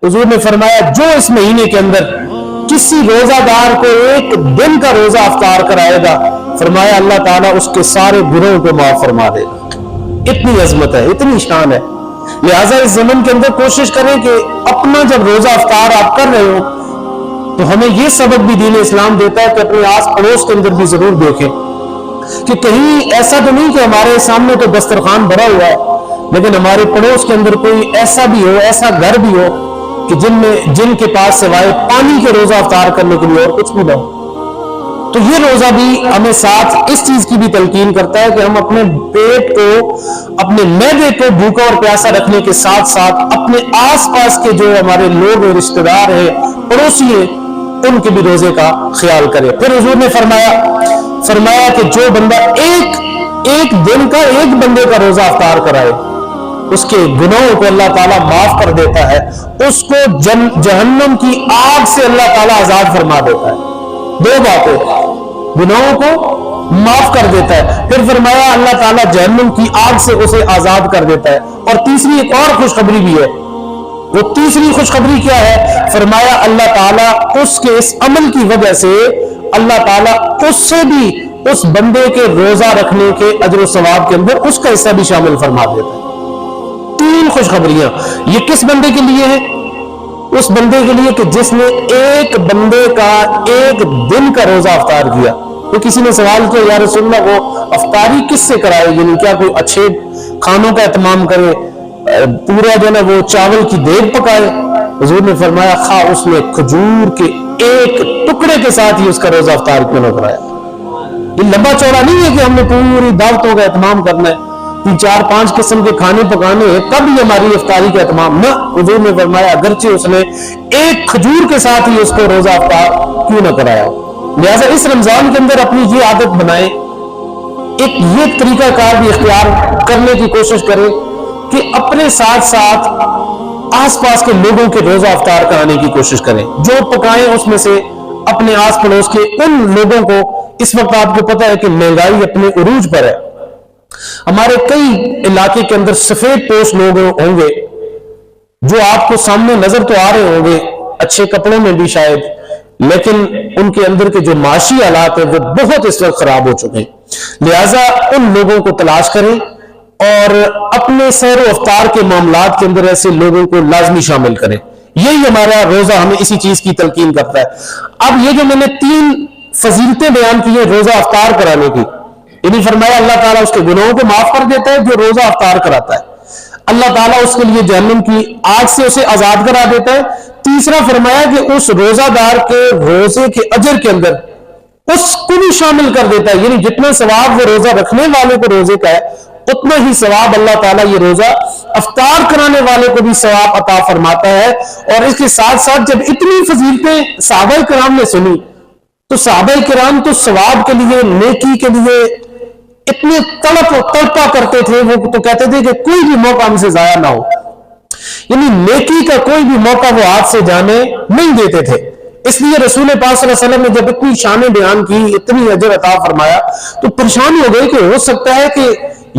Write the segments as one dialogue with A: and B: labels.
A: हुजूर ने फरमाया जो इस महीने के अंदर किसी रोजादार को एक दिन का रोजा अफ्तार कराएगा, फरमाया अल्लाह ताला उसके सारे गुनाहों को माफ फरमा देगा। इतनी अजमत है, इतनी शान है। लिहाजा इस ज़मन के अंदर कोशिश करें कि अपना जब रोजा अफ्तार आप कर रहे हो तो हमें यह सबक भी दीन इस्लाम देता है कि अपने आस पड़ोस के अंदर भी जरूर देखें कि कहीं ऐसा तो नहीं कि हमारे सामने तो दस्तरखान भरा हुआ है, लेकिन हमारे पड़ोस के अंदर कोई ऐसा भी हो, ऐसा घर भी हो कि जिनके पास सिवाय पानी के रोजा अफ्तार करने के लिए और कुछ भी ना हो। तो ये रोजा भी हमें साथ इस चीज की भी तलकीन करता है कि हम अपने पेट को, अपने मैदे को भूखा और प्यासा रखने के साथ साथ अपने आसपास के जो हमारे लोग हैं, रिश्तेदार हैं, पड़ोसी हैं, उनके भी रोजे का ख्याल करें। फिर हुजूर ने फरमाया कि जो बंदा एक दिन का एक बंदे का रोजा अफ्तार कराए, उसके गुनाहों को अल्लाह ताला माफ कर देता है, उसको जहन्नम की आग से अल्लाह ताला आजाद फरमा देता है। दो बातें, गुनाहों को माफ कर देता है, फिर फरमाया अल्लाह ताला जहन्नम की आग से उसे आजाद कर देता है। और तीसरी एक और खुशखबरी भी है। वो तीसरी खुशखबरी क्या है? फरमाया अल्लाह ताला उसके इस अमल की वजह से अल्लाह ताला उससे भी उस बंदे के रोजा रखने के अजर और सवाब के अंदर उसका हिस्सा भी शामिल फरमा देता है। तीन खुशखबरियां। ये किस बंदे के लिए है? उस बंदे के लिए कि जिसने एक बंदे का एक दिन का रोजा अफ्तार किया। तो किसी ने सवाल किया, या रसूलल्लाह वो अफ्तारी किससे कराए, यानी क्या कोई अच्छे खानों का एहतमाम करे, पूरा जो है वो चावल की देग पकाए? हुजूर ने फरमाया खा उसने खजूर के एक टुकड़े के साथ ही उसका रोजा अफ्तार क्यों न कराया। ये लंबा चौड़ा नहीं है कि हमने पूरी दावतों का एहतमाम करना है, 4-5 किस्म के खाने पकाने हैं तब ही हमारी इफ्तारी का एहतमाम न। हुजूर ने फरमाया अगरचे उसने एक खजूर के साथ ही उसको रोजा अफ्तार क्यों न कराया। लिहाजा इस रमजान के अंदर अपनी ये आदत बनाएं, एक ये तरीका कार भी इख्तियार करने की कोशिश करें कि अपने साथ साथ आसपास के लोगों के रोजा अफ्तार कराने की कोशिश करें। जो पकाएं उसमें से अपने आस पड़ोस के उन लोगों को, इस वक्त आपको पता है कि महंगाई अपने उरूज पर है। हमारे कई इलाके के अंदर सफेद पोश लोग होंगे जो आपको सामने नजर तो आ रहे होंगे अच्छे कपड़ों में भी शायद, लेकिन उनके अंदर के जो माशी हालात है वो बहुत इस वक्त खराब हो चुके हैं। लिहाजा उन लोगों को तलाश करें और अपने सैर व अफ्तार के मामलात के अंदर ऐसे लोगों को लाजमी शामिल करें। यही हमारा रोजा हमें इसी चीज की तलकीन करता है। अब ये जो मैंने 3 फजीलतें बयान की है रोजा अफ्तार कराने की, यानी फरमाया अल्लाह ताला उसके गुनाहों को माफ कर देता है जो रोजा अफ्तार कराता है, अल्लाह ताला उसके लिए जहन्नम की आग से उसे आजाद करा देता है। तीसरा फरमाया कि उस रोजादार के रोजे के अजर के अंदर उसको भी शामिल कर देता है, यानी जितना सवाब वो रोजा रखने वाले को रोजे का है उतना ही सवाब अल्लाह ताला ये रोजा अफ्तार कराने वाले को भी सवाब अता फरमाता है। और इसके साथ साथ जब इतनी फजीलतें सहाबा किराम ने सुनी तो सहाबा किराम तो सवाब के लिए, नेकी के लिए इतने तड़पा करते थे, वो तो कहते थे कि कोई भी मौका हमसे जाया ना हो, यानी नेकी का कोई भी मौका वो हाथ से जाने नहीं देते थे। इसलिए रसूल पाक सल्लल्लाहु अलैहि वसल्लम ने जब इतनी शानें बयान की, इतनी अजर अता फरमाया, तो परेशान हो गए कि हो सकता है कि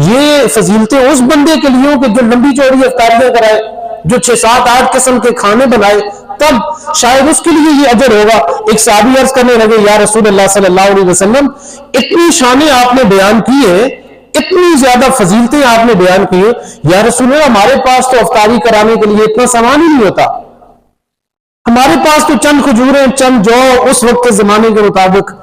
A: ये फजीलतें उस बंदे के लिए हो कि जो लंबी चौड़ी अफ्तारियां कराए, जो 6-7-8 किस्म के खाने बनाए, तब शायद उसके लिए ये अजर होगा। एक सहाबी अर्ज करने लगे, या रसूलुल्लाह सल्लल्लाहु अलैहि वसल्लम इतनी शानें आपने बयान की है, इतनी ज्यादा फजीलतें आपने बयान की है, या रसूलुल्लाह हमारे पास तो अफ्तारी कराने के लिए इतना सामान ही नहीं होता, हमारे पास तो चंद खजूरें, चंद जौ, उस वक्त के जमाने के मुताबिक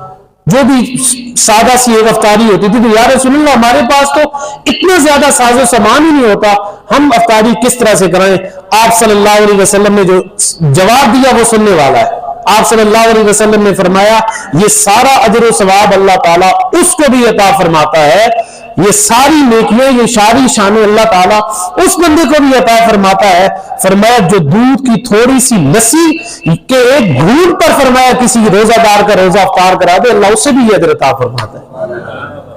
A: जो भी सादा सी एक अफ्तारी होती थी, तो या रसूलुल्लाह हमारे पास तो इतना ज्यादा साजो सामान ही नहीं होता, हम अफ्तारी किस तरह से कराएं। आप सल्लल्लाहु अलैहि वसल्लम ने जो जवाब दिया वो सुनने वाला है। आप सल्लल्लाहु अलैहि वसल्लम ने फरमाया ये सारा अजर व सवाब अल्लाह ताला उसको भी अता फरमाता है, ये सारी नेकियां, ये सारी शान अल्लाह ताला उस बंदे को भी अता फरमाता है। फरमाया जो दूध की थोड़ी सी लस्सी के एक घूंट पर फरमाया किसी रोजादार का रोजा अफ्तार करा दे, अल्लाह उससे भी ये अजर अता फरमाता है।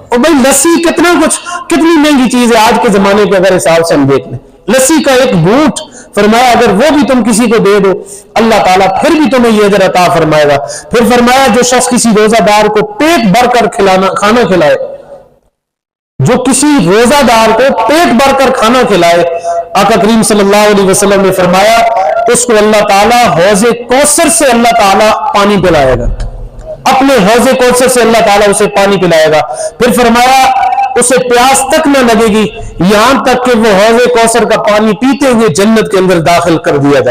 A: और भाई लस्सी कितनी महंगी चीज है आज के जमाने के अगर हिसाब से हम देख लें, लस्सी का एक घूंट फरमाया अगर वो भी तुम किसी को दे दो अल्लाह ताला फिर भी तुम्हें ये अजर अता फरमाएगा। फिर फरमाया जो शख्स किसी रोजादार को पेट भरकर खाना खिलाए, जो किसी रोजादार को पेट भरकर खाना खिलाए, आका करीम सल्लल्लाहु अलैहि वसल्लम ने फरमाया اس کو اللہ تعالیٰ حوض کوثر سے اللہ تعالیٰ پانی پلائے گا، اپنے حوض کوثر سے اللہ تعالیٰ اسے پانی پلائے گا. پھر فرمایا اسے پیاس تک نہ لگے گی یہاں تک کہ وہ حوض کوثر کا پانی پیتے ہوئے جنت کے اندر داخل کر دیا جائے.